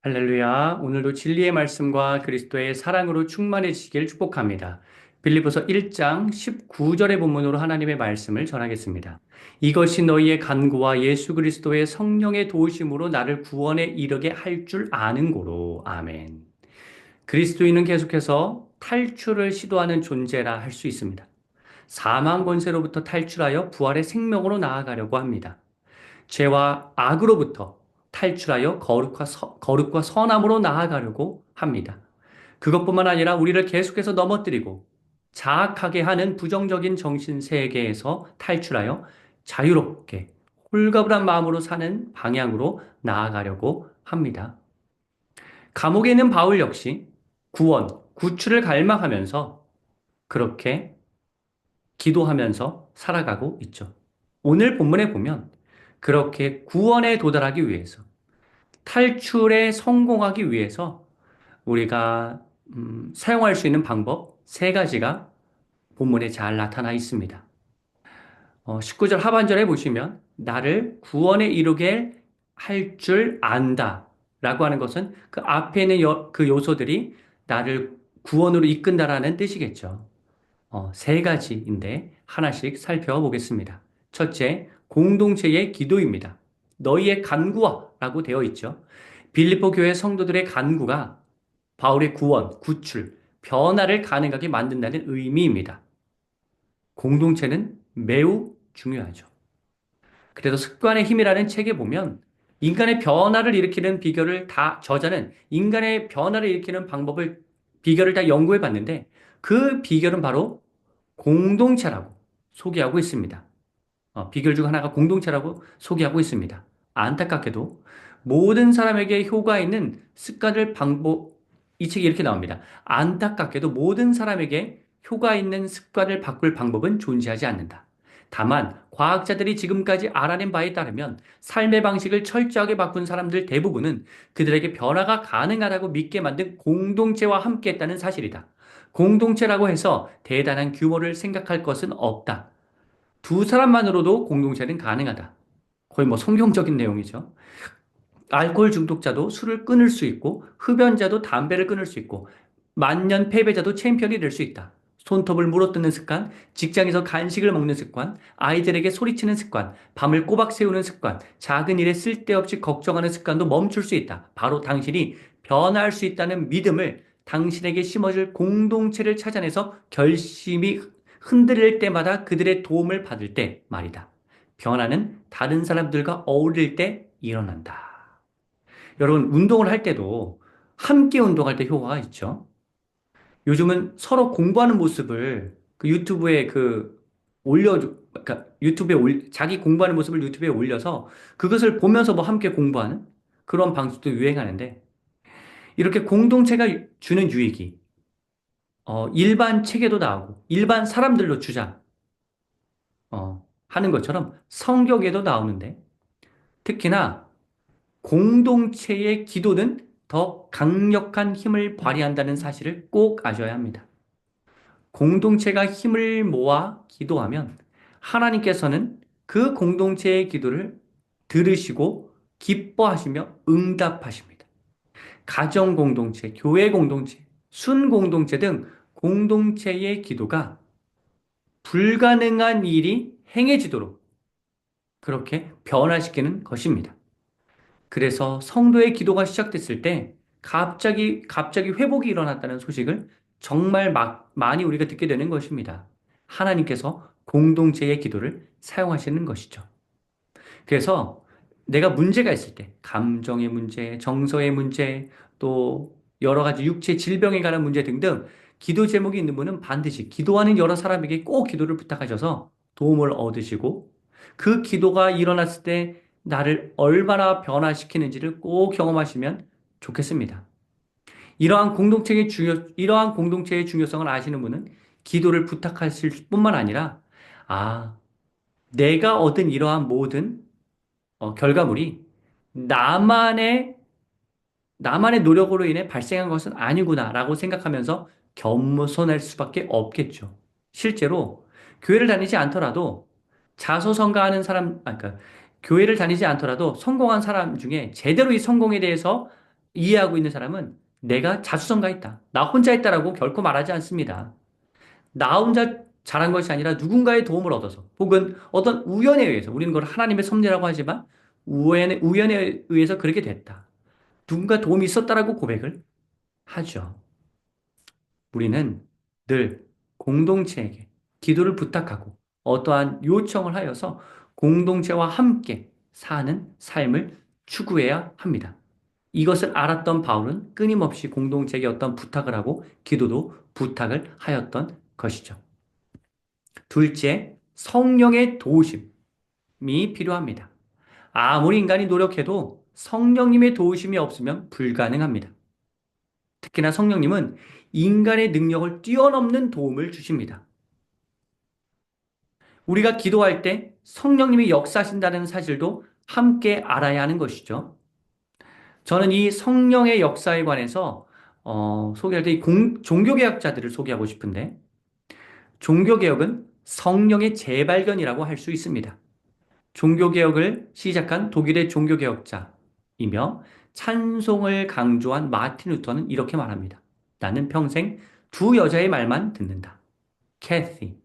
할렐루야. 오늘도 진리의 말씀과 그리스도의 사랑으로 충만해지시길 축복합니다. 빌립보서 1장 19절의 본문으로 하나님의 말씀을 전하겠습니다. 이것이 너희의 간구와 예수 그리스도의 성령의 도우심으로 나를 구원에 이르게 할 줄 아는 고로. 아멘. 그리스도인은 계속해서 탈출을 시도하는 존재라 할 수 있습니다. 사망 권세로부터 탈출하여 부활의 생명으로 나아가려고 합니다. 죄와 악으로부터 탈출하여 거룩과 선함으로 나아가려고 합니다. 그것뿐만 아니라 우리를 계속해서 넘어뜨리고 자악하게 하는 부정적인 정신 세계에서 탈출하여 자유롭게 홀가분한 마음으로 사는 방향으로 나아가려고 합니다. 감옥에 있는 바울 역시 구원, 구출을 갈망하면서 그렇게 기도하면서 살아가고 있죠. 오늘 본문에 보면 그렇게 구원에 도달하기 위해서, 탈출에 성공하기 위해서 우리가 사용할 수 있는 방법 세 가지가 본문에 잘 나타나 있습니다. 19절 하반절에 보시면 나를 구원에 이르게 할 줄 안다 라고 하는 것은 그 앞에 있는 그 요소들이 나를 구원으로 이끈다라는 뜻이겠죠. 세 가지인데 하나씩 살펴보겠습니다. 첫째, 공동체의 기도입니다. 너희의 간구와 라고 되어 있죠. 빌립보 교회 성도들의 간구가 바울의 구원, 구출, 변화를 가능하게 만든다는 의미입니다. 공동체는 매우 중요하죠. 그래서 습관의 힘이라는 책에 보면 인간의 변화를 일으키는 비결을 다, 저자는 인간의 변화를 일으키는 비결을 다 연구해 봤는데 그 비결은 바로 공동체라고 소개하고 있습니다. 비결 중 하나가 공동체라고 소개하고 있습니다. 안타깝게도 모든 사람에게 효과 있는 이 책이 이렇게 나옵니다. 안타깝게도 모든 사람에게 효과 있는 습관을 바꿀 방법은 존재하지 않는다. 다만 과학자들이 지금까지 알아낸 바에 따르면 삶의 방식을 철저하게 바꾼 사람들 대부분은 그들에게 변화가 가능하다고 믿게 만든 공동체와 함께했다는 사실이다. 공동체라고 해서 대단한 규모를 생각할 것은 없다. 두 사람만으로도 공동체는 가능하다. 거의 뭐 성경적인 내용이죠. 알코올 중독자도 술을 끊을 수 있고, 흡연자도 담배를 끊을 수 있고, 만년 패배자도 챔피언이 될 수 있다. 손톱을 물어뜯는 습관, 직장에서 간식을 먹는 습관, 아이들에게 소리치는 습관, 밤을 꼬박 새우는 습관, 작은 일에 쓸데없이 걱정하는 습관도 멈출 수 있다. 바로 당신이 변화할 수 있다는 믿음을 당신에게 심어줄 공동체를 찾아내서 결심이 흔들릴 때마다 그들의 도움을 받을 때 말이다. 변화는 다른 사람들과 어울릴 때 일어난다. 여러분, 운동을 할 때도 함께 운동할 때 효과가 있죠. 요즘은 서로 공부하는 모습을 그 유튜브에 그러니까 자기 공부하는 모습을 유튜브에 올려서 그것을 보면서 뭐 함께 공부하는 그런 방식도 유행하는데 이렇게 공동체가 주는 유익이 일반 책에도 나오고 일반 사람들로 주자 하는 것처럼 성경에도 나오는데 특히나 공동체의 기도는 더 강력한 힘을 발휘한다는 사실을 꼭 아셔야 합니다. 공동체가 힘을 모아 기도하면 하나님께서는 그 공동체의 기도를 들으시고 기뻐하시며 응답하십니다. 가정 공동체, 교회 공동체, 순 공동체 등 공동체의 기도가 불가능한 일이 행해지도록 그렇게 변화시키는 것입니다. 그래서 성도의 기도가 시작됐을 때 갑자기 회복이 일어났다는 소식을 정말 많이 우리가 듣게 되는 것입니다. 하나님께서 공동체의 기도를 사용하시는 것이죠. 그래서 내가 문제가 있을 때, 감정의 문제, 정서의 문제, 또 여러 가지 육체 질병에 관한 문제 등등 기도 제목이 있는 분은 반드시 기도하는 여러 사람에게 꼭 기도를 부탁하셔서 도움을 얻으시고 그 기도가 일어났을 때 나를 얼마나 변화시키는지를 꼭 경험하시면 좋겠습니다. 이러한 공동체의 중요성을 아시는 분은 기도를 부탁하실 뿐만 아니라, 아, 내가 얻은 이러한 모든 결과물이 나만의, 나만의 노력으로 인해 발생한 것은 아니구나라고 생각하면서 겸손할 수밖에 없겠죠. 실제로 교회를 다니지 않더라도 자소성가하는 사람, 그러니까 교회를 다니지 않더라도 성공한 사람 중에 제대로 이 성공에 대해서 이해하고 있는 사람은 내가 자수성가 있다. 나 혼자 있다라고 결코 말하지 않습니다. 나 혼자 잘한 것이 아니라 누군가의 도움을 얻어서 혹은 어떤 우연에 의해서 우리는 그걸 하나님의 섭리라고 하지만 우연에 의해서 그렇게 됐다. 누군가 도움이 있었다라고 고백을 하죠. 우리는 늘 공동체에게 기도를 부탁하고 어떠한 요청을 하여서 공동체와 함께 사는 삶을 추구해야 합니다. 이것을 알았던 바울은 끊임없이 공동체에게 어떤 부탁을 하고 기도도 부탁을 하였던 것이죠. 둘째, 성령의 도우심이 필요합니다. 아무리 인간이 노력해도 성령님의 도우심이 없으면 불가능합니다. 특히나 성령님은 인간의 능력을 뛰어넘는 도움을 주십니다. 우리가 기도할 때 성령님이 역사하신다는 사실도 함께 알아야 하는 것이죠. 저는 이 성령의 역사에 관해서 소개할 때 종교개혁자들을 소개하고 싶은데 종교개혁은 성령의 재발견이라고 할 수 있습니다. 종교개혁을 시작한 독일의 종교개혁자이며 찬송을 강조한 마틴 루터는 이렇게 말합니다. 나는 평생 두 여자의 말만 듣는다. 캐시,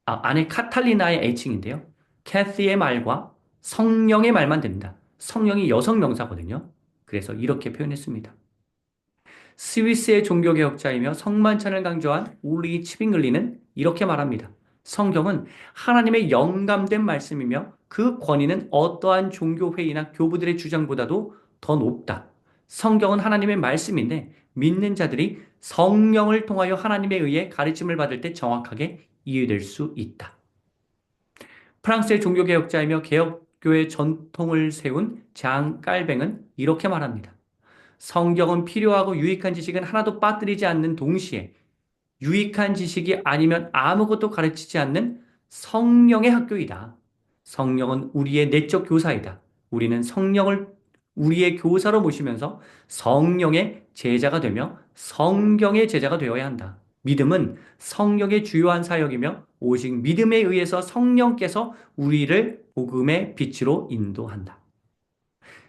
안에 카탈리나의 애칭인데요. 캐시의 말과 성령의 말만 듣는다. 성령이 여성 명사거든요. 그래서 이렇게 표현했습니다. 스위스의 종교개혁자이며 성만찬을 강조한 울리 치빙글리는 이렇게 말합니다. 성경은 하나님의 영감된 말씀이며 그 권위는 어떠한 종교회의나 교부들의 주장보다도 더 높다. 성경은 하나님의 말씀인데 믿는 자들이 성령을 통하여 하나님에 의해 가르침을 받을 때 정확하게 이해될 수 있다. 프랑스의 종교개혁자이며 개혁교의 전통을 세운 장 깔뱅은 이렇게 말합니다. 성경은 필요하고 유익한 지식은 하나도 빠뜨리지 않는 동시에 유익한 지식이 아니면 아무것도 가르치지 않는 성령의 학교이다. 성령은 우리의 내적 교사이다. 우리는 성령을 우리의 교사로 모시면서 성령의 제자가 되며 성경의 제자가 되어야 한다. 믿음은 성령의 주요한 사역이며 오직 믿음에 의해서 성령께서 우리를 복음의 빛으로 인도한다.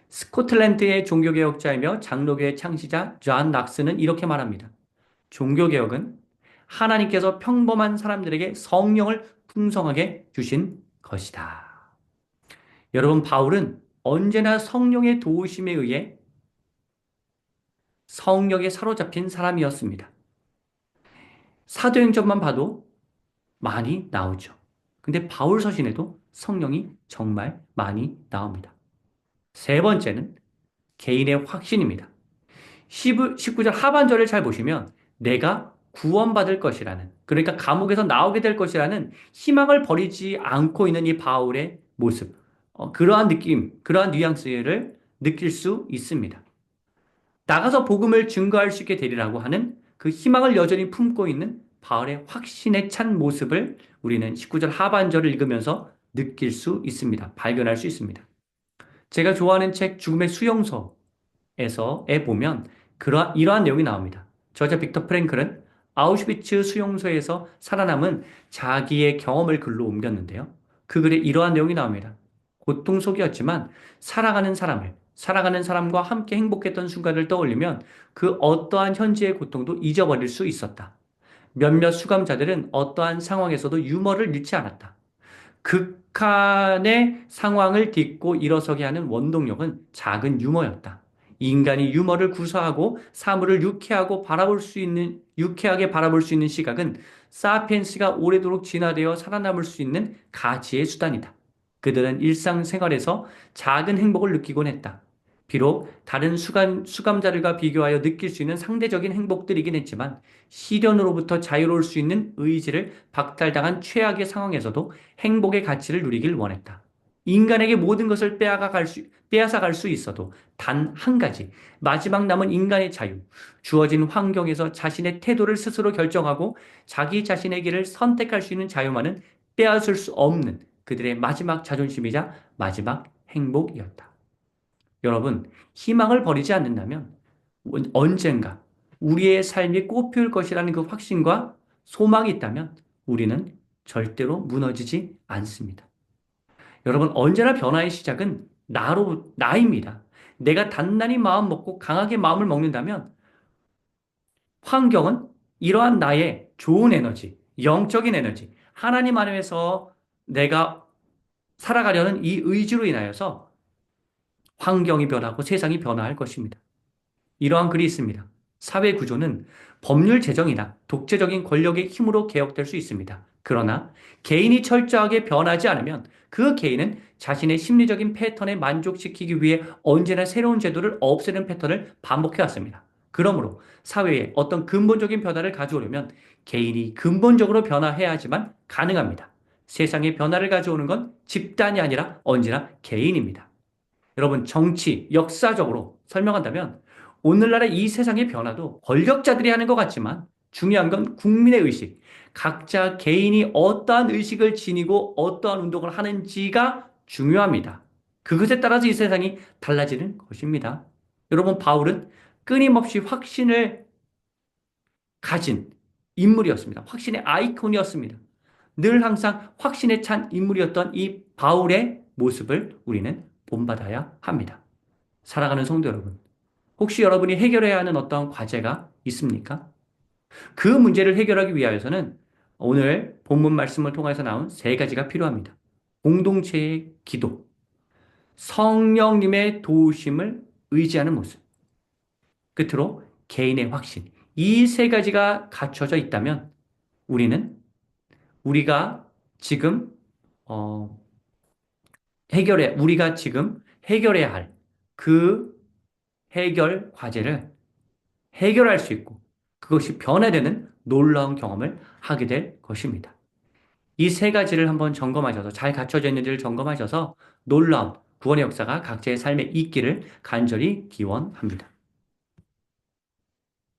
스코틀랜드의 종교개혁자이며 장로교의 창시자 존 낙스는 이렇게 말합니다. 종교개혁은 하나님께서 평범한 사람들에게 성령을 풍성하게 주신 것이다. 여러분, 바울은 언제나 성령의 도우심에 의해 성령에 사로잡힌 사람이었습니다. 사도행전만 봐도 많이 나오죠. 근데 바울 서신에도 성령이 정말 많이 나옵니다. 세 번째는 개인의 확신입니다. 19절 하반절을 잘 보시면 내가 구원받을 것이라는 그러니까 감옥에서 나오게 될 것이라는 희망을 버리지 않고 있는 이 바울의 모습 그러한 느낌, 그러한 뉘앙스를 느낄 수 있습니다. 나가서 복음을 증거할 수 있게 되리라고 하는 그 희망을 여전히 품고 있는 바울의 확신에 찬 모습을 우리는 19절 하반절을 읽으면서 느낄 수 있습니다. 발견할 수 있습니다. 제가 좋아하는 책 죽음의 수용소에서에 보면 이러한 내용이 나옵니다. 저자 빅터 프랭클은 아우슈비츠 수용소에서 살아남은 자기의 경험을 글로 옮겼는데요. 그 글에 이러한 내용이 나옵니다. 고통 속이었지만 살아가는 사람과 함께 행복했던 순간을 떠올리면 그 어떠한 현재의 고통도 잊어버릴 수 있었다. 몇몇 수감자들은 어떠한 상황에서도 유머를 잃지 않았다. 극한의 상황을 딛고 일어서게 하는 원동력은 작은 유머였다. 인간이 유머를 구사하고 사물을 유쾌하게 바라볼 수 있는 시각은 사피엔스가 오래도록 진화되어 살아남을 수 있는 가치의 수단이다. 그들은 일상생활에서 작은 행복을 느끼곤 했다. 비록 다른 수감자들과 비교하여 느낄 수 있는 상대적인 행복들이긴 했지만 시련으로부터 자유로울 수 있는 의지를 박탈당한 최악의 상황에서도 행복의 가치를 누리길 원했다. 인간에게 모든 것을 빼앗아 갈 수 있어도 단 한 가지, 마지막 남은 인간의 자유, 주어진 환경에서 자신의 태도를 스스로 결정하고 자기 자신의 길을 선택할 수 있는 자유만은 빼앗을 수 없는 그들의 마지막 자존심이자 마지막 행복이었다. 여러분, 희망을 버리지 않는다면 언젠가 우리의 삶이 꽃피울 것이라는 그 확신과 소망이 있다면 우리는 절대로 무너지지 않습니다. 여러분, 언제나 변화의 시작은 나입니다. 내가 단단히 마음 먹고 강하게 마음을 먹는다면 환경은 이러한 나의 좋은 에너지, 영적인 에너지, 하나님 안에서 내가 살아가려는 이 의지로 인하여서 환경이 변하고 세상이 변화할 것입니다. 이러한 글이 있습니다. 사회 구조는 법률 제정이나 독재적인 권력의 힘으로 개혁될 수 있습니다. 그러나 개인이 철저하게 변하지 않으면 그 개인은 자신의 심리적인 패턴에 만족시키기 위해 언제나 새로운 제도를 없애는 패턴을 반복해 왔습니다. 그러므로 사회에 어떤 근본적인 변화를 가져오려면 개인이 근본적으로 변화해야 하지만 가능합니다. 세상에 변화를 가져오는 건 집단이 아니라 언제나 개인입니다. 여러분, 정치, 역사적으로 설명한다면 오늘날의 이 세상의 변화도 권력자들이 하는 것 같지만 중요한 건 국민의 의식, 각자 개인이 어떠한 의식을 지니고 어떠한 운동을 하는지가 중요합니다. 그것에 따라서 이 세상이 달라지는 것입니다. 여러분, 바울은 끊임없이 확신을 가진 인물이었습니다. 확신의 아이콘이었습니다. 늘 항상 확신에 찬 인물이었던 이 바울의 모습을 우리는 본받아야 합니다. 사랑하는 성도 여러분, 혹시 여러분이 해결해야 하는 어떤 과제가 있습니까? 그 문제를 해결하기 위하여서는 오늘 본문 말씀을 통해서 나온 세 가지가 필요합니다. 공동체의 기도, 성령님의 도우심을 의지하는 모습, 끝으로 개인의 확신. 이 세 가지가 갖춰져 있다면 우리가 지금 어, 우리가 지금 해결해야 할 그 해결 과제를 해결할 수 있고 그것이 변화되는 놀라운 경험을 하게 될 것입니다. 이 세 가지를 한번 점검하셔서 잘 갖춰져 있는지를 점검하셔서 놀라운 구원의 역사가 각자의 삶에 있기를 간절히 기원합니다.